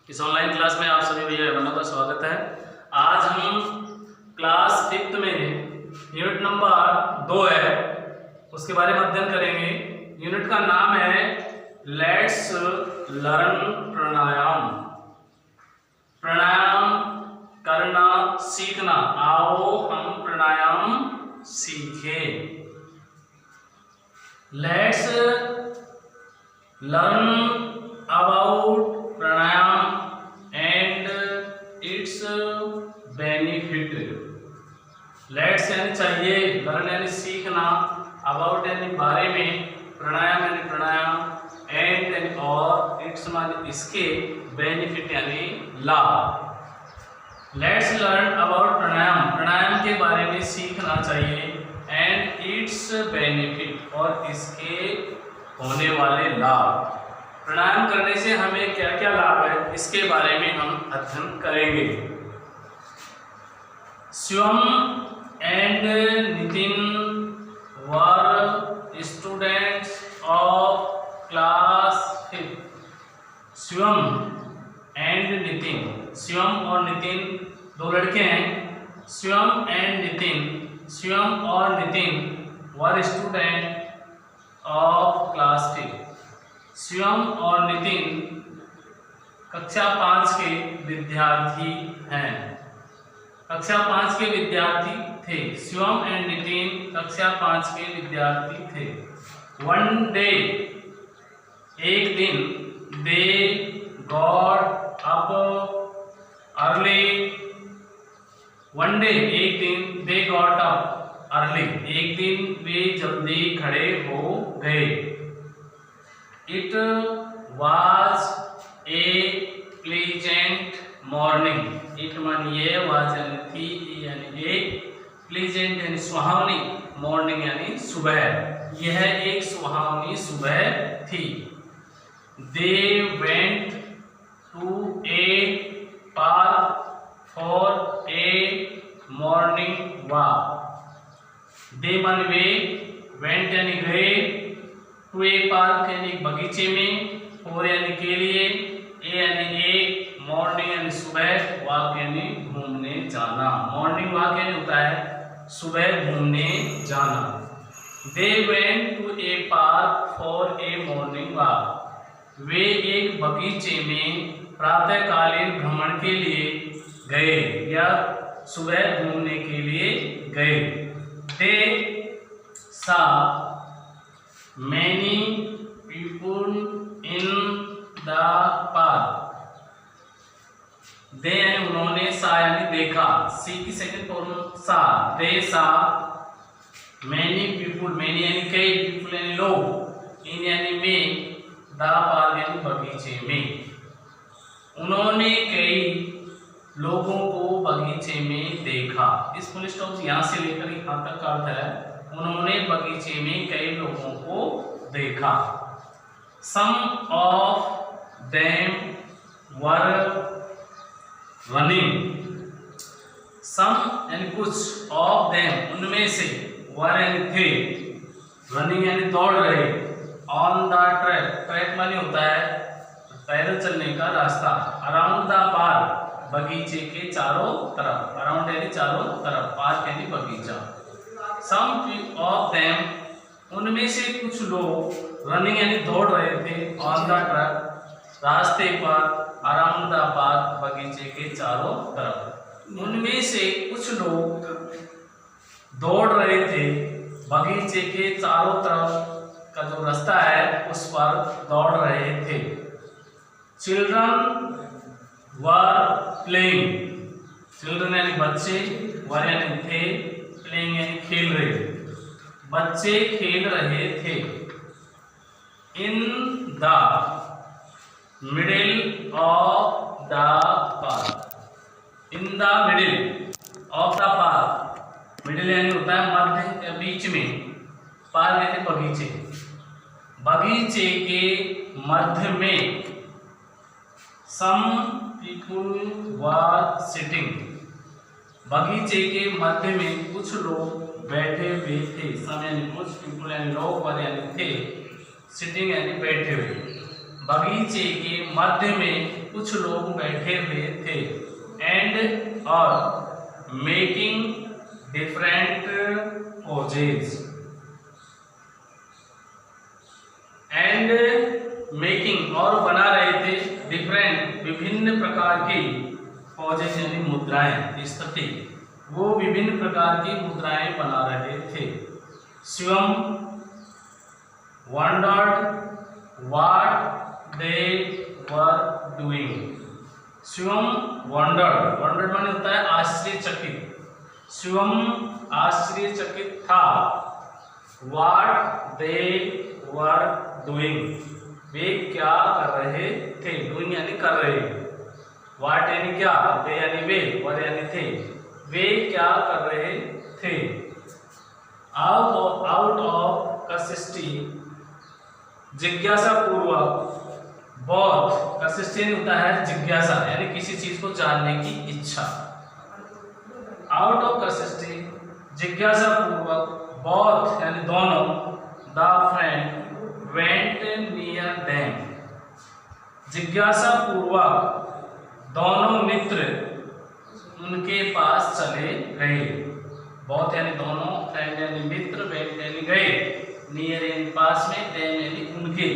इस online class में आप सभी भैया बहनों का स्वागत है। आज हम क्लास 5th में यूनिट नंबर 2 है, उसके बारे में अध्ययन करेंगे। यूनिट का नाम है लेट्स लर्न प्राणायाम। प्राणायाम करना सीखना, आओ हम प्राणायाम सीखें। Let's learn about pranayama and it's benefit. Let's यानी चाहिए, लर्न यानी सीखना, अबाउट यानी बारे में, प्राणायाम यानी प्राणायाम, एंड यानी और, इट्स माने इसके, बेनिफिट यानी लाभ। लेट्स लर्न अबाउट प्राणायाम, प्राणायाम के बारे में सीखना चाहिए, एंड इट्स बेनिफिट और इसके होने वाले लाभ। प्राणायाम करने से हमें क्या क्या लाभ है इसके बारे में हम अध्ययन करेंगे। Shivam and Nitin were students of class 5। Shivam and Nitin, Shivam और नितिन दो लड़के हैं। शिवम एंड नितिन, शिवम और नितिन वर स्टूडेंट ऑफ क्लास 5। शिवम और नितिन कक्षा 5 के विद्यार्थी हैं। कक्षा 5 के विद्यार्थी थे। शिवम एंड नितिन कक्षा 5 के विद्यार्थी थे। वन डे, एक दिन, they got up early. One day एक दिन, दे गॉट अप अर्ली एक दिन वे जल्दी खड़े हो गए। It was a pleasant morning. It मानिए, वाज यानी थी, यानी एक, प्लीजेंट यानी सुहावनी, मॉर्निंग यानी सुबह। यह एक सुहावनी सुबह थी। They went to a park for a morning walk. They मान वे, वेंट यानी गए, टू ए पार्क यानी बगीचे में, फॉर यानी के लिए, ए यानी एक, मॉर्निंग यानी सुबह, वॉक यानी घूमने जाना। मॉर्निंग वॉक यानी होता है सुबह घूमने जाना। They went to a park for a morning walk. वे एक बगीचे में प्रातःकालीन भ्रमण के लिए गए या सुबह घूमने के लिए गए। दे सा many people in the park। दे यानी उन्होंने, सा यानी देखा, सी की सेकंड फॉर्म सा। दे सा many people, many यानी कई, people यानी लोग, इन यानी में, द पार्क यानी बगीचे में। उन्होंने कई लोगों को बगीचे में देखा। इस फुल स्टॉप यहाँ से लेकर यहाँ तक का अर्थ है उन्होंने बगीचे में कई लोगों को देखा। Some of them were running। Some यानी कुछ, of them उनमें से, were यानी थे, running यानी दौड़ रहे, on the track, track माने होता है पैदल चलने का रास्ता, around the park बगीचे के चारों तरफ, around यानी चारों तरफ, park यानी बगीचा। Some of them उनमें से कुछ लोग, रनिंग यानी दौड़ रहे थे, ऑन द ट्रैक रास्ते पर, अराउंड द पार्क बगीचे के चारों तरफ। उनमें से कुछ लोग दौड़ रहे थे बगीचे के चारों तरफ का जो रास्ता है उस पर दौड़ रहे थे। Children were playing. चिल्ड्रन यानी बच्चे, वर यानी थे, प्लेइंग यानी खेल रहे, बच्चे खेल रहे थे। In the middle of the park. In the middle of the park, middle यानी होता है मध्य या बीच में, पार्क यानी बगीचे, बगीचे के मध्य में। सम पीपुल वर सिटिंग। बगीचे के मध्य में कुछ लोग बैठे हुए थे। सम यानी कुछ, पीपुल यानी लोग, वर यानी थे, सिटिंग यानी बैठे हुए। बगीचे के मध्य में कुछ लोग बैठे हुए थे। एंड और making different poses. And making और बना रहे थे डिफरेंट विभिन्न प्रकार की पोजेज यानी मुद्राएं, स्थिति। वो विभिन्न प्रकार की मुद्राएं बना रहे थे। Shivam wondered what they were doing. Shivam wondered माने होता है आश्चर्यचकित। शिवम आश्चर्यचकित था। what they were doing, वे क्या कर रहे थे। doing यानी कर रहे, what यानी क्या, they यानी वे, were यानी थे, वे क्या कर रहे थे। out of curiosity, जिज्ञासा पूर्वक। बहुत कसिस्टेन होता है जिज्ञासा यानी किसी चीज को जानने की इच्छा। आउट ऑफ कसिस्टी जिज्ञासा पूर्वक। बहुत यानी दोनों। The friend went near them, जिज्ञासा पूर्वक दोनों मित्र उनके पास चले गए। बहुत यानी दोनों, फ्रेंड यानी मित्र, वेंट यानी गए, नियर यानी पास में, देम यानी उनके।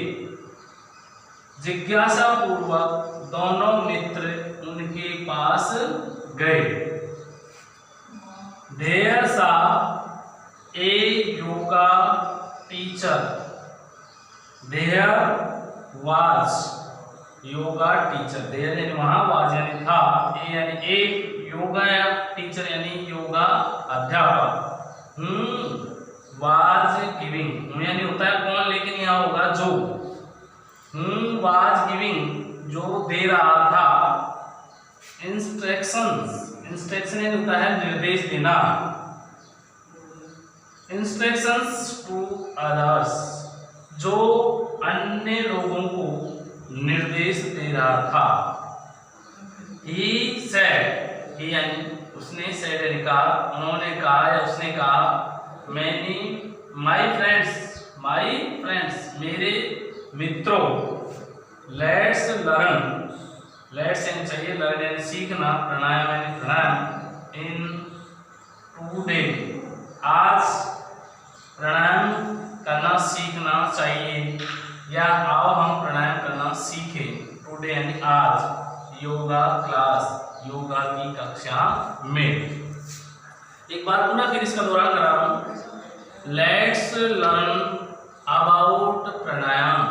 जिज्ञासा पूर्वक दोनों मित्र उनके पास गए। There saw a yoga teacher, there was yoga teacher. There यानी वहां, वाज यानी था, ए यानी एक, योगा या टीचर यानी योगा अध्यापक। वाज गिविंग यानी होता है कौन, लेकिन यहाँ होगा जो। वाज गिविंग जो दे रहा था। इंस्ट्रक्शन यानी होता है निर्देश देना। इंस्ट्रक्शंस टू अदर्स जो अन्य लोगों को निर्देश दे रहा था। ही सेड, ही यानी उसने, सेड यानी कहा, उन्होंने कहा या उसने कहा। मैनी माई फ्रेंड्स मेरे मित्रों। लेट्स लर्न, लेट्स यानी चाहिए, लर्न यानी सीखना, प्राणायाम यानी प्राणायाम। इन टुडे आज प्राणायाम करना सीखना चाहिए, या आओ हम प्राणायाम करना सीखें। टुडे यानी आज। योगा क्लास योगा की कक्षा में। एक बार पुनः फिर इसका दोहरान करा रहा हूं। लेट्स लर्न अबाउट प्राणायाम,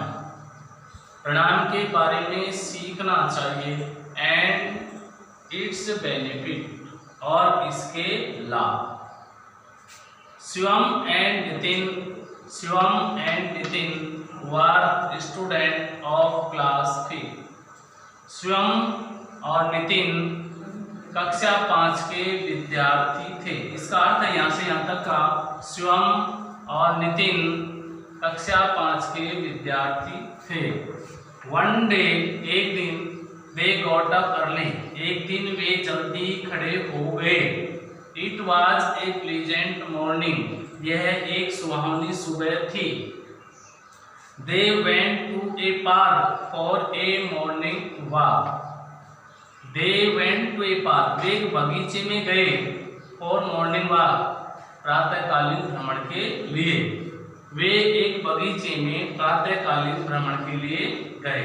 प्राणायाम के बारे में सीखना चाहिए। एंड इट्स बेनिफिट और इसके लाभ। Shivam and Nitin were student of class 5। Shivam और नितिन कक्षा 5 के विद्यार्थी थे। इसका अर्थ है यहाँ से यहाँ तक का, शिवम और नितिन कक्षा 5 के विद्यार्थी थे। वन डे एक दिन, दे गॉट अप अर्ली एक दिन वे जल्दी खड़े हो गए। It was a pleasant morning यह एक सुहावनी सुबह थी। They went to a park for a morning walk. They went to a park वे एक बगीचे में गए, फॉर मॉर्निंग वॉक प्रातःकालीन भ्रमण के लिए। वे एक बगीचे में प्रातःकालीन भ्रमण के लिए गए।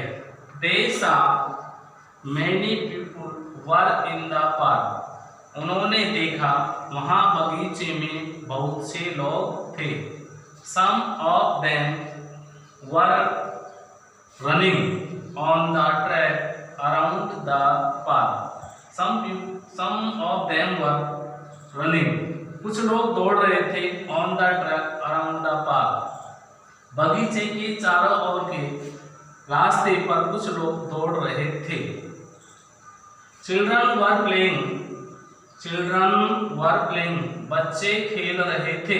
They saw many people were in the park उन्होंने देखा वहां बगीचे में बहुत से लोग थे। Some of them were running on the track around the park. Some of them were running कुछ लोग दौड़ रहे थे, on the track around the park बगीचे के चारों ओर के रास्ते पर कुछ लोग दौड़ रहे थे। चिल्ड्रन वर प्लेइंग बच्चे खेल रहे थे।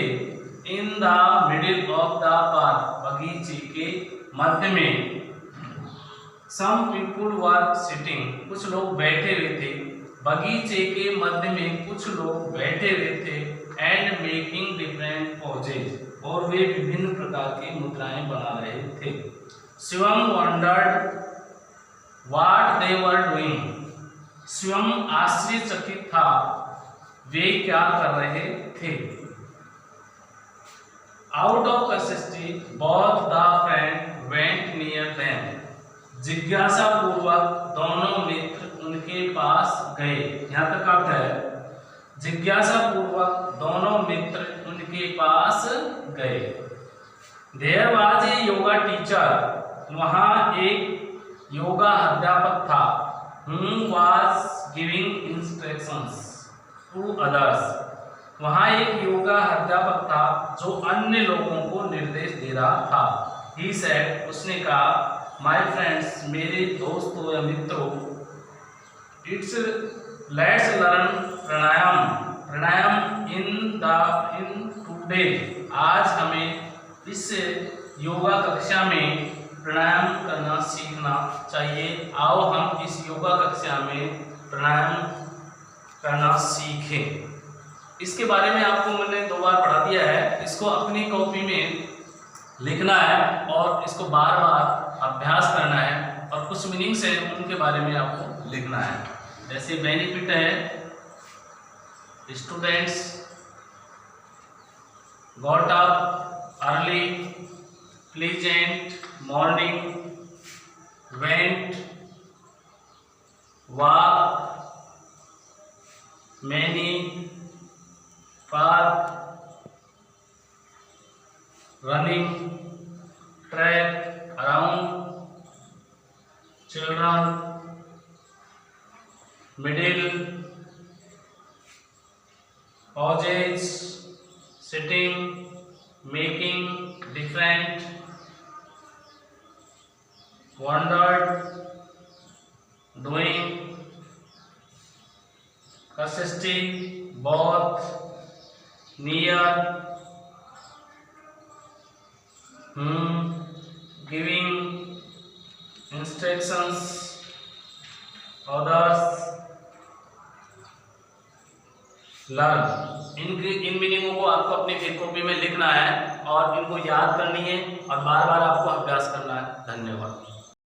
In the middle of the park बगीचे के मध्य में। सम पीपुल वर सिटिंग कुछ लोग बैठे हुए थे, बगीचे के मध्य में कुछ लोग बैठे हुए थे। एंड मेकिंग डिफरेंट पोजेज और वे विभिन्न प्रकार की मुद्राएं बना रहे थे। Shivam wondered what they were doing. Shivam आश्चर्यचकित था वे क्या कर रहे थे। Out of curiosity both the friend went near them. जिज्ञासा पूर्वक दोनों मित्र उनके पास गए। यहाँ तक अर्थ है जिज्ञासा पूर्वक दोनों मित्र उनके पास गए। There was a yoga teacher. वहाँ एक योगा अध्यापक था। whom was giving instructions to others। वहाँ एक योगा अध्यापक था जो अन्य लोगों को निर्देश दे रहा था। He said, उसने कहा, My friends, मेरे दोस्तों या मित्रों, let's learn pranayama in today। आज हमें इस योगा कक्षा में प्राणायाम करना सीखना चाहिए। आओ हम इस योगा कक्षा में प्राणायाम करना सीखें। इसके बारे में आपको मैंने 2 बार पढ़ा दिया है। इसको अपनी कॉपी में लिखना है और इसको बार बार अभ्यास करना है और कुछ मीनिंग्स हैं उनके बारे में आपको लिखना है। जैसे बेनिफिट है, students got up early, pleasant morning, went walk, many park, running track around, children middle, poses sitting, making different, wondered, doing, consisting, both, near, giving instructions, others, learn। इन मीनिंगों को आपको अपनी फिर कॉपी में लिखना है और इनको याद करनी है और बार बार आपको अभ्यास करना है। धन्यवाद।